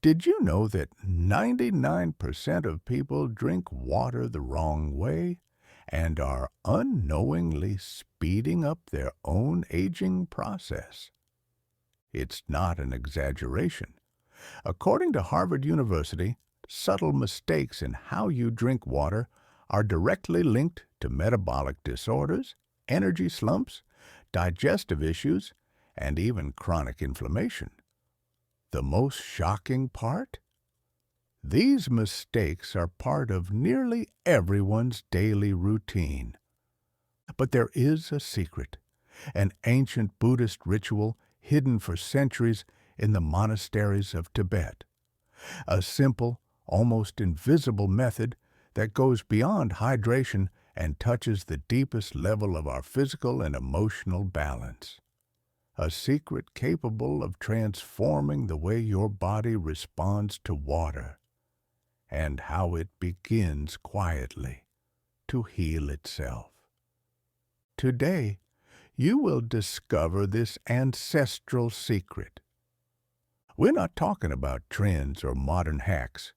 Did you know that 99% of people drink water the wrong way and are unknowingly speeding up their own aging process? It's not an exaggeration. According to Harvard University, subtle mistakes in how you drink water are directly linked to metabolic disorders, energy slumps, digestive issues, and even chronic inflammation. The most shocking part? These mistakes are part of nearly everyone's daily routine. But there is a secret, an ancient Buddhist ritual hidden for centuries in the monasteries of Tibet. A simple, almost invisible method that goes beyond hydration and touches the deepest level of our physical and emotional balance. A secret capable of transforming the way your body responds to water and how it begins quietly to heal itself. Today, you will discover this ancestral secret. We're not talking about trends or modern hacks.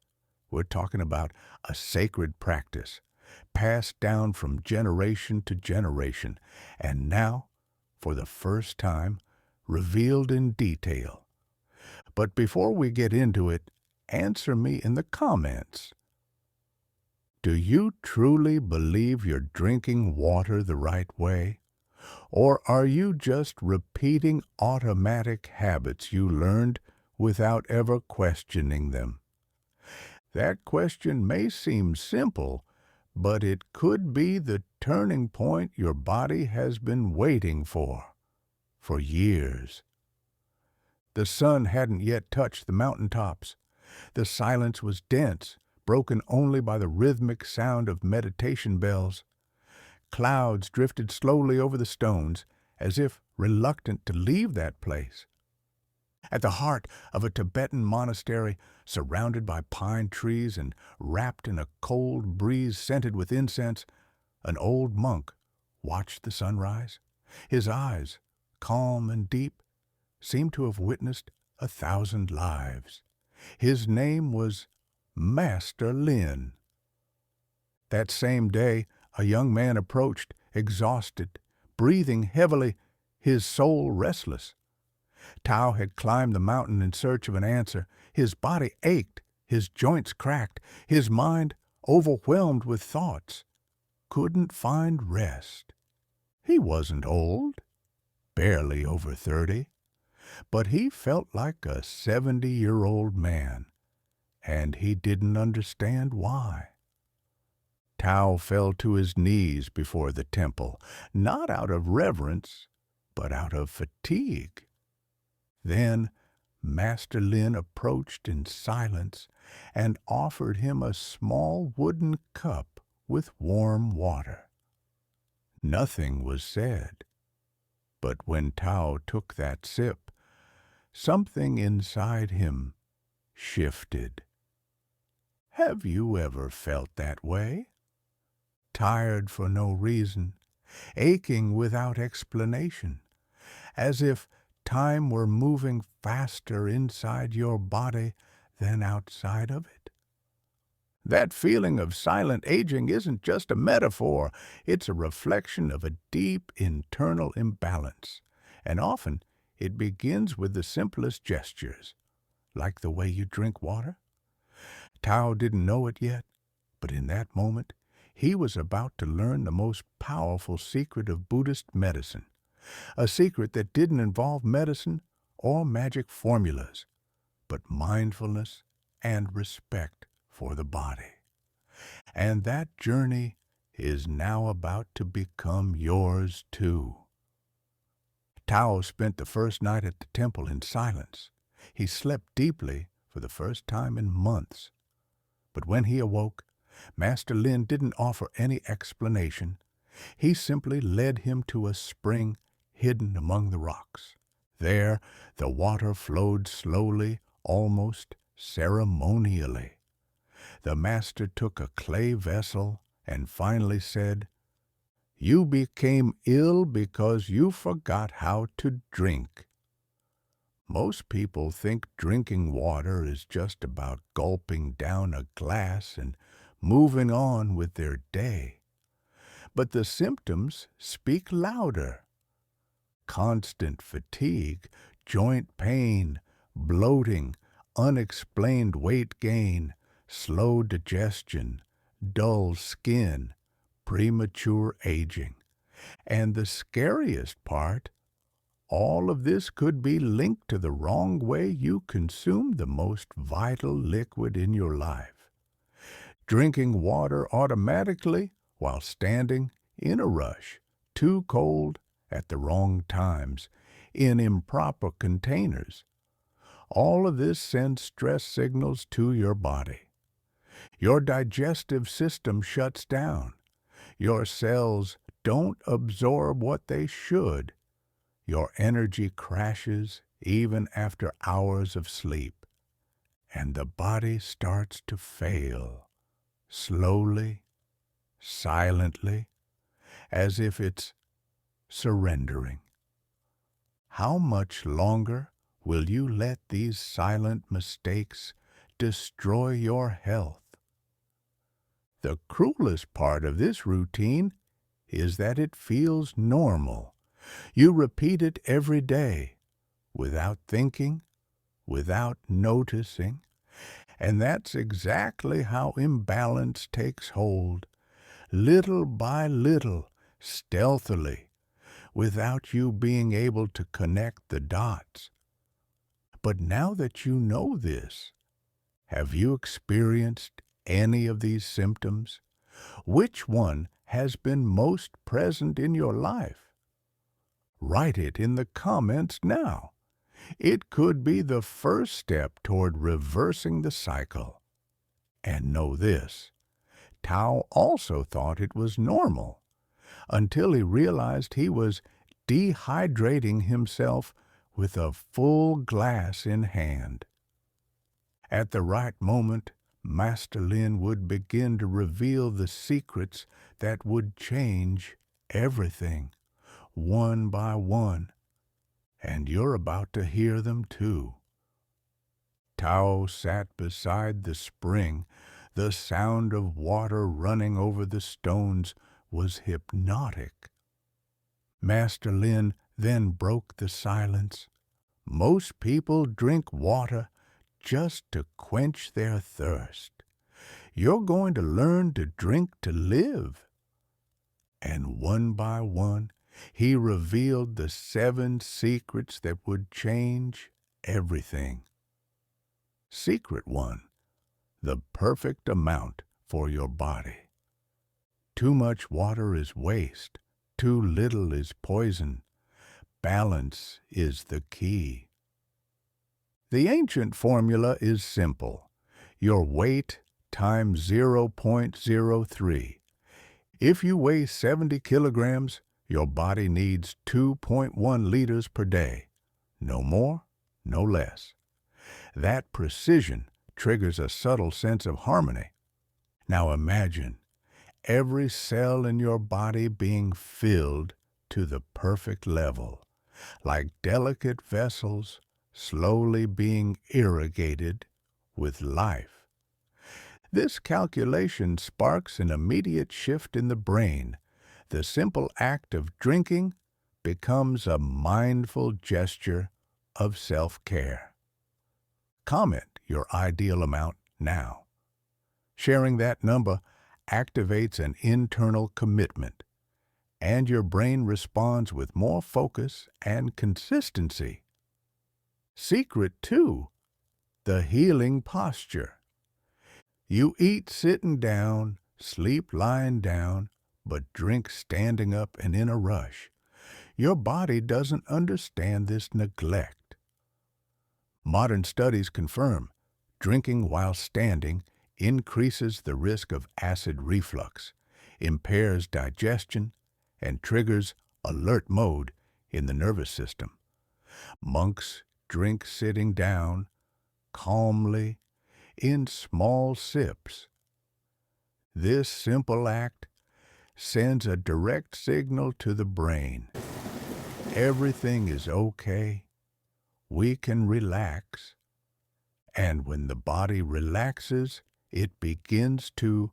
We're talking about a sacred practice passed down from generation to generation, and now, for the first time, revealed in detail. But before we get into it, answer me in the comments. Do you truly believe you're drinking water the right way? Or are you just repeating automatic habits you learned without ever questioning them? That question may seem simple, but it could be the turning point your body has been waiting for years. The sun hadn't yet touched the mountaintops. The silence was dense, broken only by the rhythmic sound of meditation bells. Clouds drifted slowly over the stones, as if reluctant to leave that place. At the heart of a Tibetan monastery, surrounded by pine trees and wrapped in a cold breeze scented with incense, an old monk watched the sunrise. His eyes, calm and deep, seemed to have witnessed 1,000 lives. His name was Master Lin. That same day, a young man approached, exhausted, breathing heavily, his soul restless. Tao had climbed the mountain in search of an answer. His body ached, his joints cracked, his mind overwhelmed with thoughts. Couldn't find rest. He wasn't old, barely over 30, but he felt like a 70-year-old man, and he didn't understand why. Tao fell to his knees before the temple, not out of reverence, but out of fatigue. Then Master Lin approached in silence and offered him a small wooden cup with warm water. Nothing was said, but when Tao took that sip, something inside him shifted. Have you ever felt that way? Tired for no reason, aching without explanation, as if time were moving faster inside your body than outside of it? That feeling of silent aging isn't just a metaphor, it's a reflection of a deep internal imbalance, and often it begins with the simplest gestures, like the way you drink water. Tao didn't know it yet, but in that moment, he was about to learn the most powerful secret of Buddhist medicine, a secret that didn't involve medicine or magic formulas, but mindfulness and respect for the body. And that journey is now about to become yours too. Tao spent the first night at the temple in silence. He slept deeply for the first time in months. But when he awoke, Master Lin didn't offer any explanation. He simply led him to a spring hidden among the rocks. There, the water flowed slowly, almost ceremonially. The master took a clay vessel and finally said, "You became ill because you forgot how to drink." Most people think drinking water is just about gulping down a glass and moving on with their day. But the symptoms speak louder. Constant fatigue, joint pain, bloating, unexplained weight gain, slow digestion, dull skin, premature aging. And the scariest part, all of this could be linked to the wrong way you consume the most vital liquid in your life. Drinking water automatically while standing in a rush, too cold at the wrong times, in improper containers. All of this sends stress signals to your body. Your digestive system shuts down. Your cells don't absorb what they should. Your energy crashes even after hours of sleep. And the body starts to fail, slowly, silently, as if it's surrendering. How much longer will you let these silent mistakes destroy your health? The cruelest part of this routine is that it feels normal. You repeat it every day, without thinking, without noticing, and that's exactly how imbalance takes hold, little by little, stealthily, without you being able to connect the dots. But now that you know this, have you experienced any of these symptoms? Which one has been most present in your life? Write it in the comments now. It could be the first step toward reversing the cycle. And know this, Tao also thought it was normal until he realized he was dehydrating himself with a full glass in hand. At the right moment, Master Lin would begin to reveal the secrets that would change everything, one by one, and you're about to hear them too. Tao sat beside the spring. The sound of water running over the stones was hypnotic. Master Lin then broke the silence. Most people drink water just to quench their thirst. You're going to learn to drink to live. And one by one, he revealed the 7 secrets that would change everything. Secret 1. The perfect amount for your body. Too much water is waste. Too little is poison. Balance is the key. The ancient formula is simple. Your weight times 0.03. If you weigh 70 kilograms, your body needs 2.1 liters per day. No more, no less. That precision triggers a subtle sense of harmony. Now imagine every cell in your body being filled to the perfect level, like delicate vessels slowly being irrigated with life. This calculation sparks an immediate shift in the brain. The simple act of drinking becomes a mindful gesture of self-care. Comment your ideal amount now. Sharing that number activates an internal commitment, and your brain responds with more focus and consistency. Secret 2, the healing posture. You eat sitting down, sleep lying down, but drink standing up and in a rush. Your body doesn't understand this neglect. Modern studies confirm drinking while standing increases the risk of acid reflux, impairs digestion, and triggers alert mode in the nervous system. Monks drink sitting down, calmly, in small sips. This simple act sends a direct signal to the brain. Everything is okay. we can relax, and when the body relaxes, it begins to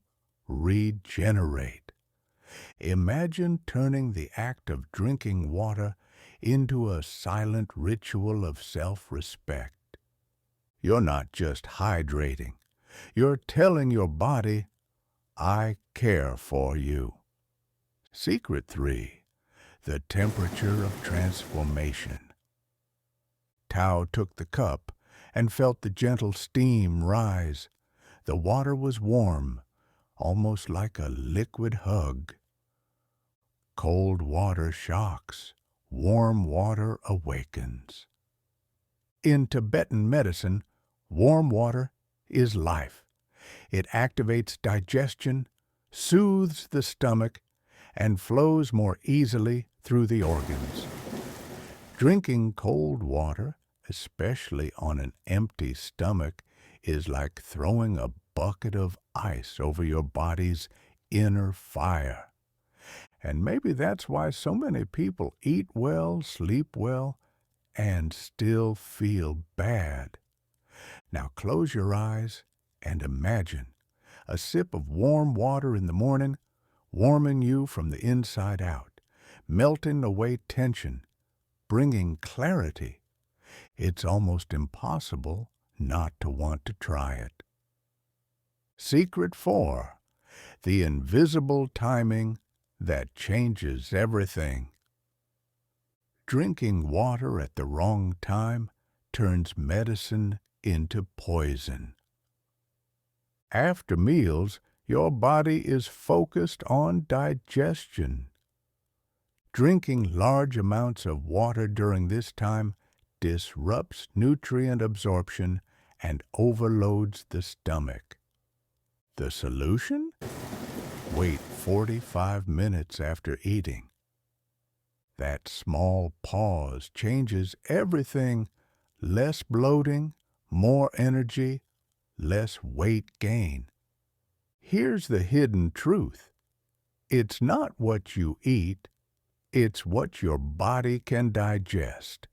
regenerate. Imagine turning the act of drinking water into a silent ritual of self-respect. You're not just hydrating. You're telling your body, I care for you. Secret 3. The temperature of transformation. Tao took the cup and felt the gentle steam rise. The water was warm, almost like a liquid hug. Cold water shocks, warm water awakens. In Tibetan medicine, warm water is life. It activates digestion, soothes the stomach, and flows more easily through the organs. Drinking cold water, especially on an empty stomach, is like throwing a bucket of ice over your body's inner fire. And maybe that's why so many people eat well, sleep well, and still feel bad. Now close your eyes and imagine a sip of warm water in the morning, warming you from the inside out, melting away tension, bringing clarity. It's almost impossible not to want to try it. Secret 4. The invisible timing that changes everything. Drinking water at the wrong time turns medicine into poison. After meals, your body is focused on digestion. Drinking large amounts of water during this time disrupts nutrient absorption and overloads the stomach. The solution? Wait 45 minutes after eating. That small pause changes everything. Less bloating, more energy, less weight gain. Here's the hidden truth. It's not what you eat, it's what your body can digest.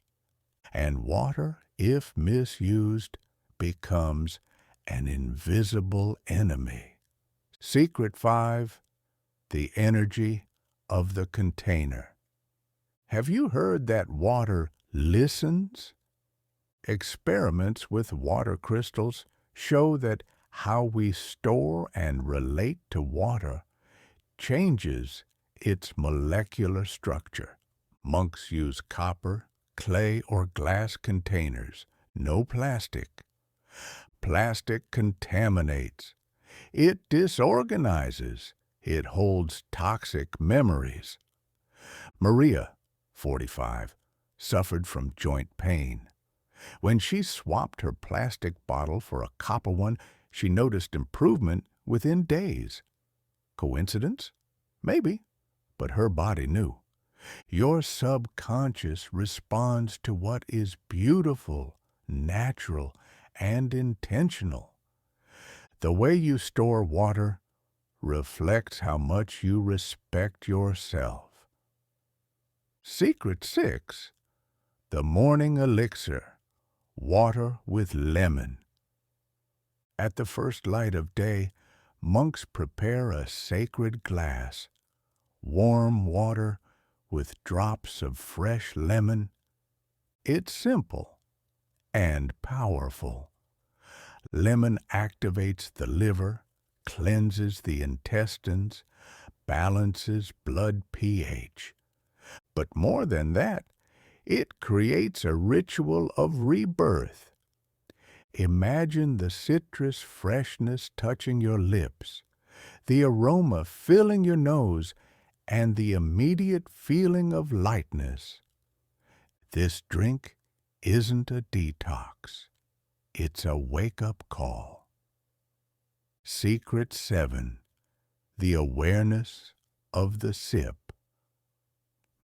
And water, if misused, becomes an invisible enemy. Secret 5. The energy of the container. Have you heard that water listens? Experiments with water crystals show that how we store and relate to water changes its molecular structure. Monks use copper, clay, or glass containers. No plastic. Plastic contaminates. It disorganizes. It holds toxic memories. Maria, 45, suffered from joint pain. When she swapped her plastic bottle for a copper one, she noticed improvement within days. Coincidence? Maybe, but her body knew. Your subconscious responds to what is beautiful, natural, and intentional. The way you store water reflects how much you respect yourself. Secret 6. The morning elixir. Water with lemon. At the first light of day, monks prepare a sacred glass. Warm water with drops of fresh lemon. It's simple and powerful. Lemon activates the liver, cleanses the intestines, balances blood pH. But more than that, it creates a ritual of rebirth. Imagine the citrus freshness touching your lips, the aroma filling your nose, and the immediate feeling of lightness. This drink isn't a detox. It's a wake-up call. Secret 7. The awareness of the sip.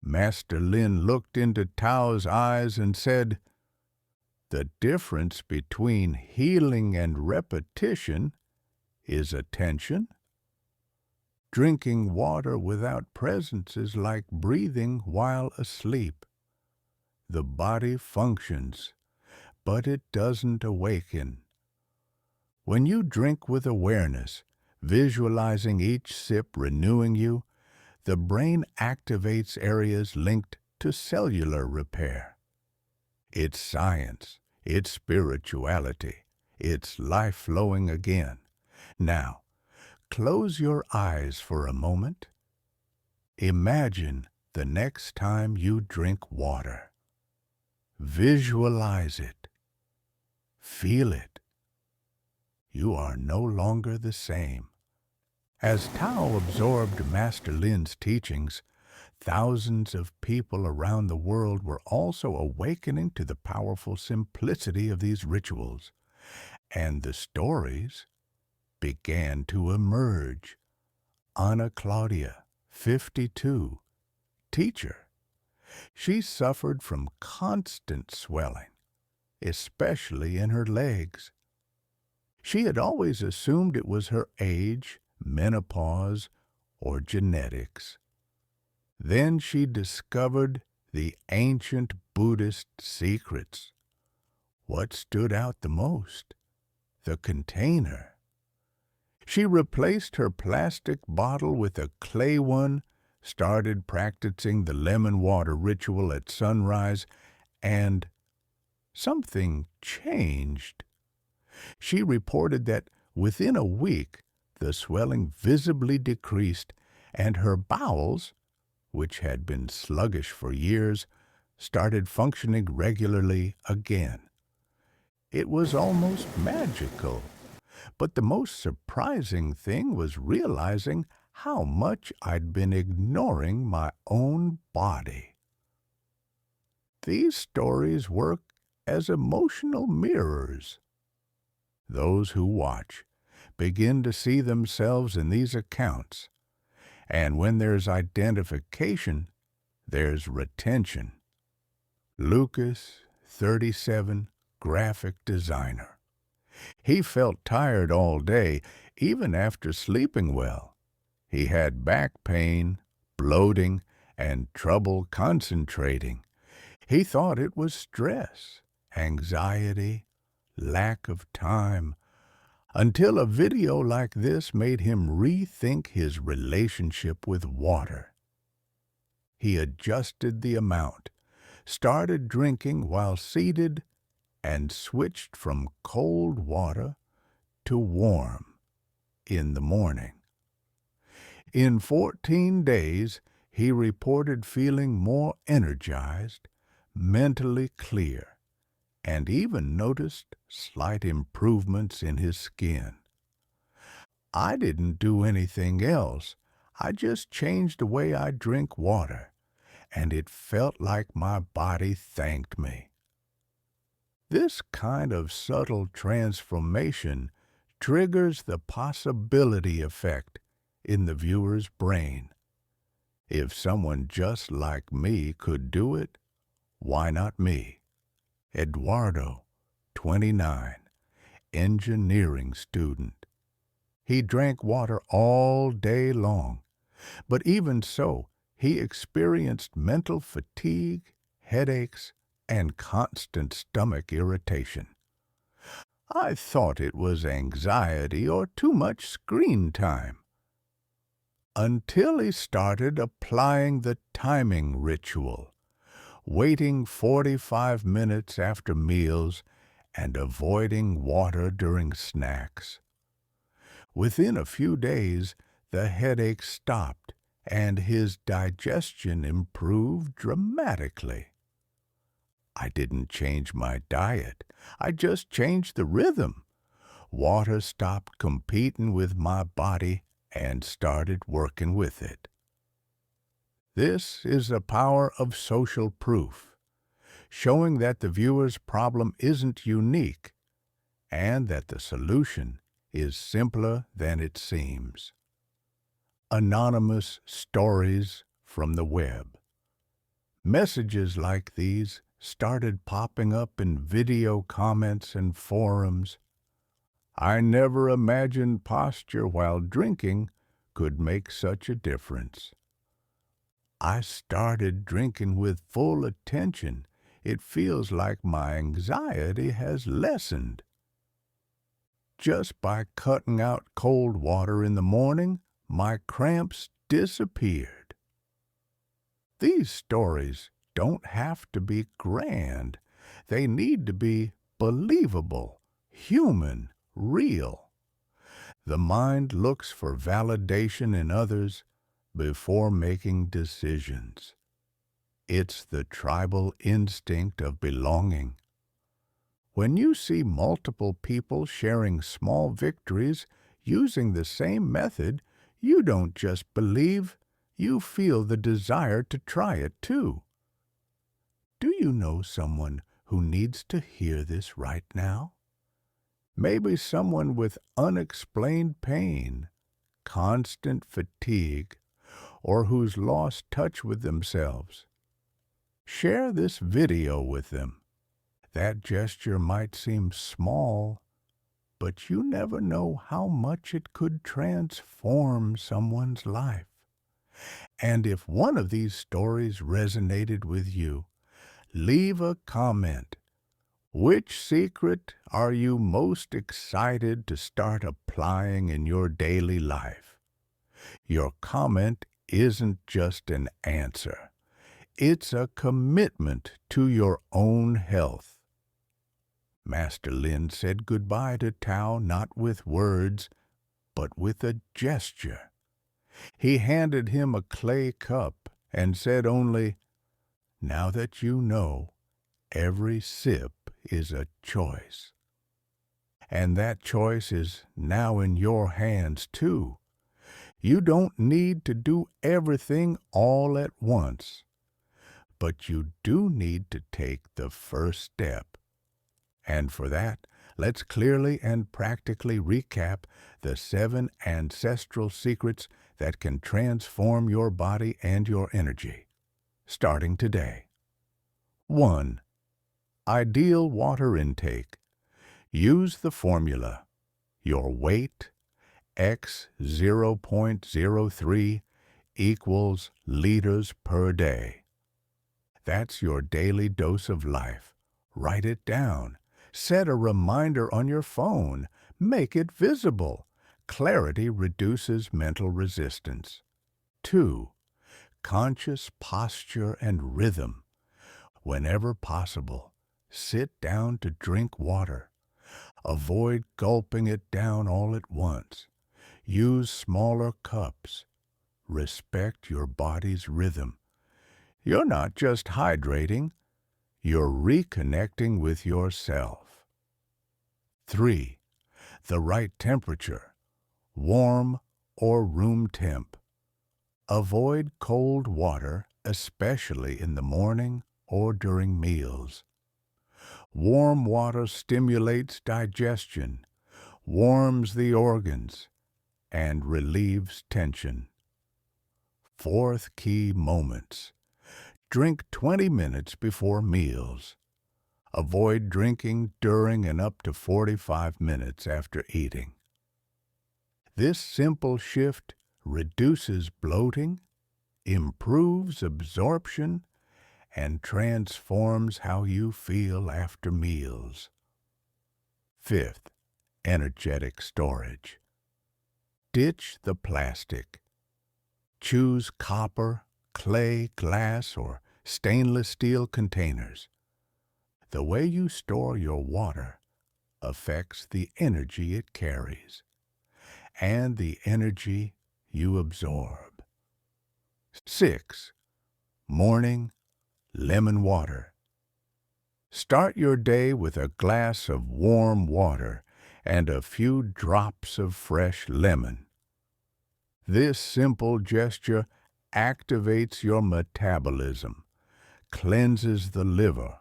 Master Lin looked into Tao's eyes and said, "The difference between healing and repetition is attention. Drinking water without presence is like breathing while asleep. The body functions, but it doesn't awaken. When you drink with awareness, visualizing each sip renewing you, the brain activates areas linked to cellular repair. It's science, it's spirituality, it's life flowing again. Now, close your eyes for a moment. Imagine the next time you drink water. Visualize it. Feel it. You are no longer the same. As Tao absorbed Master Lin's teachings, thousands of people around the world were also awakening to the powerful simplicity of these rituals, and the stories began to emerge. Ana Claudia, 52, teacher. She suffered from constant swelling, especially in her legs. She had always assumed it was her age, menopause, or genetics. Then she discovered the ancient Buddhist secrets. What stood out the most? The container. She replaced her plastic bottle with a clay one, started practicing the lemon water ritual at sunrise, and something changed. She reported that within a week, the swelling visibly decreased, and her bowels, which had been sluggish for years, started functioning regularly again. It was almost magical. But the most surprising thing was realizing how much I'd been ignoring my own body. These stories work as emotional mirrors. Those who watch begin to see themselves in these accounts, and when there's identification, there's retention. Lucas, 37, graphic designer. He felt tired all day, even after sleeping well. He had back pain, bloating, and trouble concentrating. He thought it was stress, anxiety, lack of time, until a video like this made him rethink his relationship with water. He adjusted the amount, started drinking while seated, and switched from cold water to warm in the morning. In 14 days, he reported feeling more energized, mentally clear, and even noticed slight improvements in his skin. I didn't do anything else. I just changed the way I drink water, and it felt like my body thanked me. This kind of subtle transformation triggers the possibility effect in the viewer's brain. If someone just like me could do it, why not me? Eduardo, 29, engineering student. He drank water all day long, but even so, he experienced mental fatigue, headaches, and constant stomach irritation. I thought it was anxiety or too much screen time. Until he started applying the timing ritual, waiting 45 minutes after meals and avoiding water during snacks. Within a few days, the headache stopped and his digestion improved dramatically. I didn't change my diet. I just changed the rhythm. Water stopped competing with my body and started working with it. This is the power of social proof, showing that the viewer's problem isn't unique and that the solution is simpler than it seems. Anonymous stories from the web. Messages like these started popping up in video comments and forums. I never imagined posture while drinking could make such a difference. I started drinking with full attention, it feels like my anxiety has lessened. Just by cutting out cold water in the morning, my cramps disappeared. These stories don't have to be grand. They need to be believable, human, real. The mind looks for validation in others before making decisions. It's the tribal instinct of belonging. When you see multiple people sharing small victories using the same method, you don't just believe, you feel the desire to try it too. Do you know someone who needs to hear this right now? Maybe someone with unexplained pain, constant fatigue, or who's lost touch with themselves. Share this video with them. That gesture might seem small, but you never know how much it could transform someone's life. And if one of these stories resonated with you, leave a comment. Which secret are you most excited to start applying in your daily life? Your comment isn't just an answer. It's a commitment to your own health. Master Lin said goodbye to Tao not with words, but with a gesture. He handed him a clay cup and said only, "Now that you know, every sip is a choice." And that choice is now in your hands too. You don't need to do everything all at once, but you do need to take the first step. And for that, let's clearly and practically recap the 7 ancestral secrets that can transform your body and your energy, starting today. 1. Ideal water intake. Use the formula. Your weight, x 0.03 equals liters per day. That's your daily dose of life. Write it down. Set a reminder on your phone. Make it visible. Clarity reduces mental resistance. 2. Conscious posture and rhythm. Whenever possible, sit down to drink water. Avoid gulping it down all at once. Use smaller cups. Respect your body's rhythm. You're not just hydrating, you're reconnecting with yourself. 3. The right temperature, warm or room temp. Avoid cold water, especially in the morning or during meals. Warm water stimulates digestion, warms the organs, and relieves tension. 4th key moments. Drink 20 minutes before meals. Avoid drinking during and up to 45 minutes after eating. This simple shift reduces bloating, improves absorption, and transforms how you feel after meals. 5th, energetic storage. Ditch the plastic. Choose copper, clay, glass, or stainless steel containers. The way you store your water affects the energy it carries and the energy you absorb. 6. Morning lemon water. Start your day with a glass of warm water and a few drops of fresh lemon. This simple gesture activates your metabolism, cleanses the liver,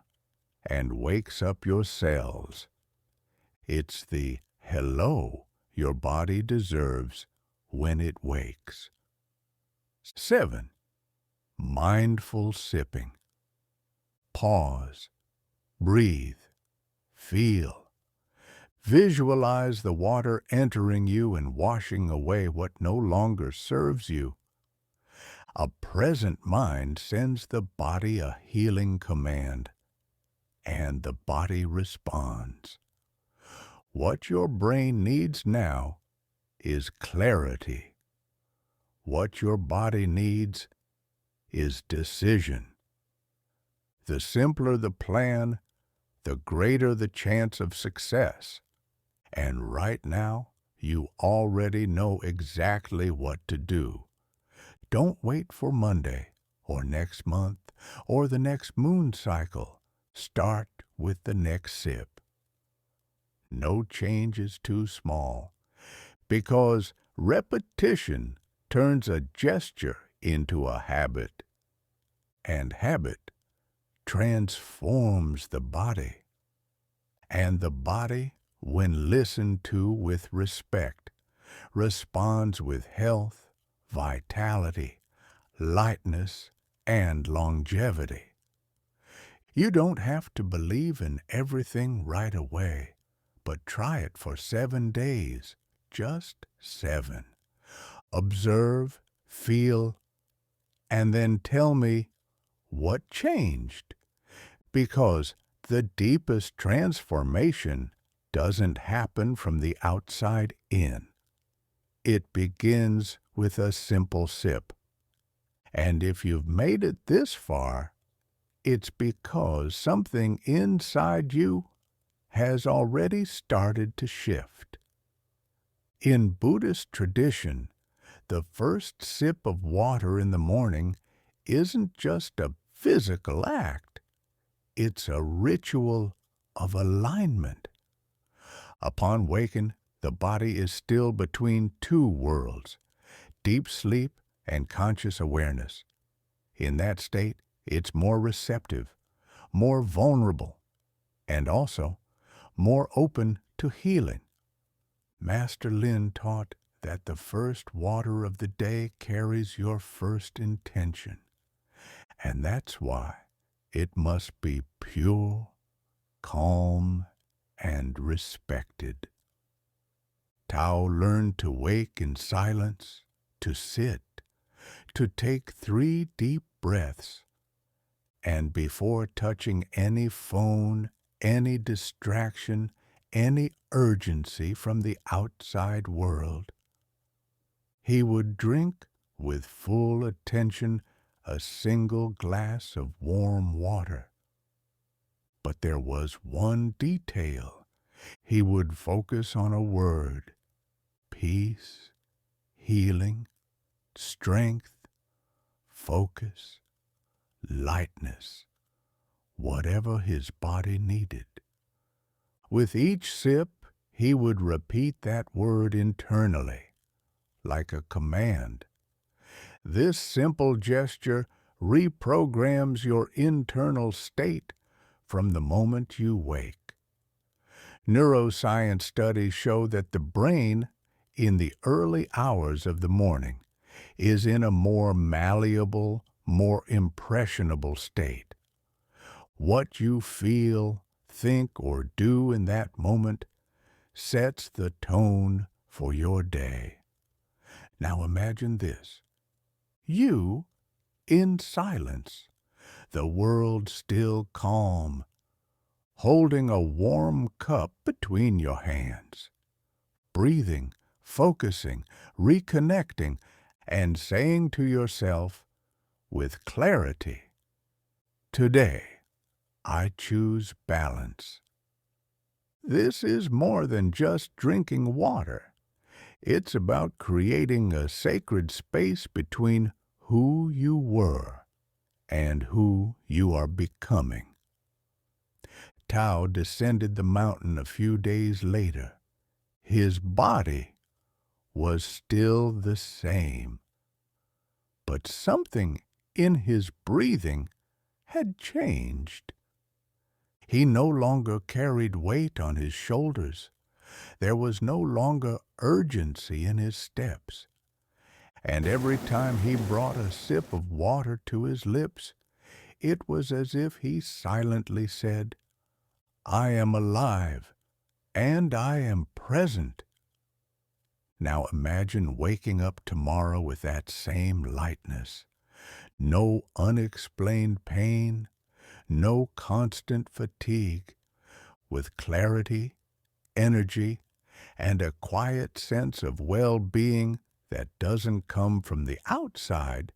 and wakes up your cells. It's the hello your body deserves when it wakes. 7. Mindful sipping. Pause, breathe, feel. Visualize the water entering you and washing away what no longer serves you. A present mind sends the body a healing command. and the body responds. What your brain needs now is clarity. What your body needs is decision. The simpler the plan, the greater the chance of success. And right now, you already know exactly what to do. Don't wait for Monday, or next month, or the next moon cycle. Start with the next sip. No change is too small, because repetition turns a gesture into a habit, and habit transforms the body. And the body, when listened to with respect, responds with health, vitality, lightness, and longevity. You don't have to believe in everything right away, but try it for 7 days, just 7. Observe, feel, and then tell me what changed. Because the deepest transformation doesn't happen from the outside in. It begins with a simple sip. And if you've made it this far, it's because something inside you has already started to shift. In Buddhist tradition, the first sip of water in the morning isn't just a physical act. It's a ritual of alignment. Upon waking, the body is still between two worlds, deep sleep and conscious awareness. In that state, it's more receptive, more vulnerable, and also more open to healing. Master Lin taught that the first water of the day carries your first intention, and that's why it must be pure, calm, and respected. Tao learned to wake in silence, to sit, to take 3 deep breaths, and before touching any phone, any distraction, any urgency from the outside world, he would drink with full attention a single glass of warm water. But there was one detail. He would focus on a word: peace, healing, strength, focus, lightness, whatever his body needed. With each sip, he would repeat that word internally, like a command. This simple gesture reprograms your internal state from the moment you wake. Neuroscience studies show that the brain, in the early hours of the morning, is in a more malleable, more impressionable state. What you feel, think, or do in that moment sets the tone for your day. Now imagine this. You in silence, the world still calm, holding a warm cup between your hands, breathing, focusing, reconnecting, and saying to yourself with clarity, "Today, I choose balance." This is more than just drinking water. It's about creating a sacred space between who you were and who you are becoming. Tao descended the mountain a few days later. His body was still the same, but something in his breathing had changed. He no longer carried weight on his shoulders. There was no longer urgency in his steps. And every time he brought a sip of water to his lips, it was as if he silently said, "I am alive, and I am present." Now imagine waking up tomorrow with that same lightness. No unexplained pain, no constant fatigue, with clarity, energy, and a quiet sense of well-being that doesn't come from the outside,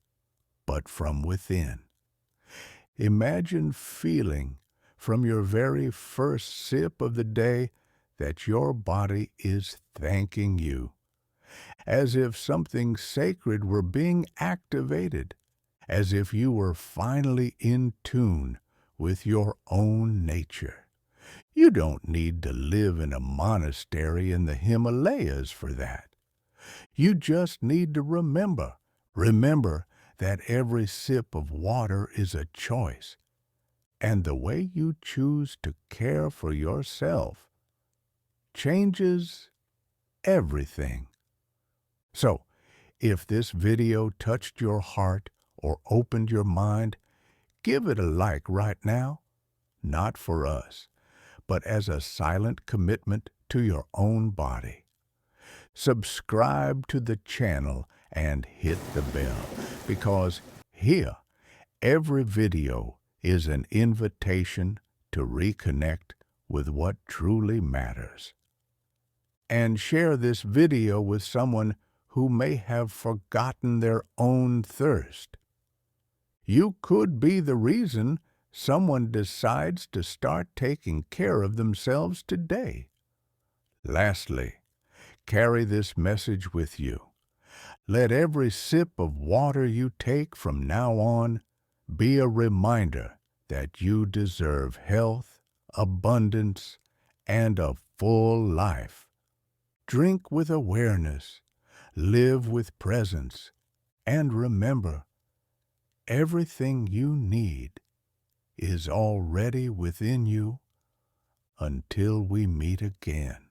but from within. Imagine feeling from your very first sip of the day that your body is thanking you, as if something sacred were being activated, as if you were finally in tune with your own nature. You don't need to live in a monastery in the Himalayas for that. You just need to remember that every sip of water is a choice, and the way you choose to care for yourself changes everything. So, if this video touched your heart or opened your mind, give it a like right now, not for us, but as a silent commitment to your own body. Subscribe to the channel and hit the bell, because here, every video is an invitation to reconnect with what truly matters. And share this video with someone who may have forgotten their own thirst. You could be the reason someone decides to start taking care of themselves today. Lastly, carry this message with you. Let every sip of water you take from now on be a reminder that you deserve health, abundance, and a full life. Drink with awareness, live with presence, and remember, everything you need is already within you until we meet again.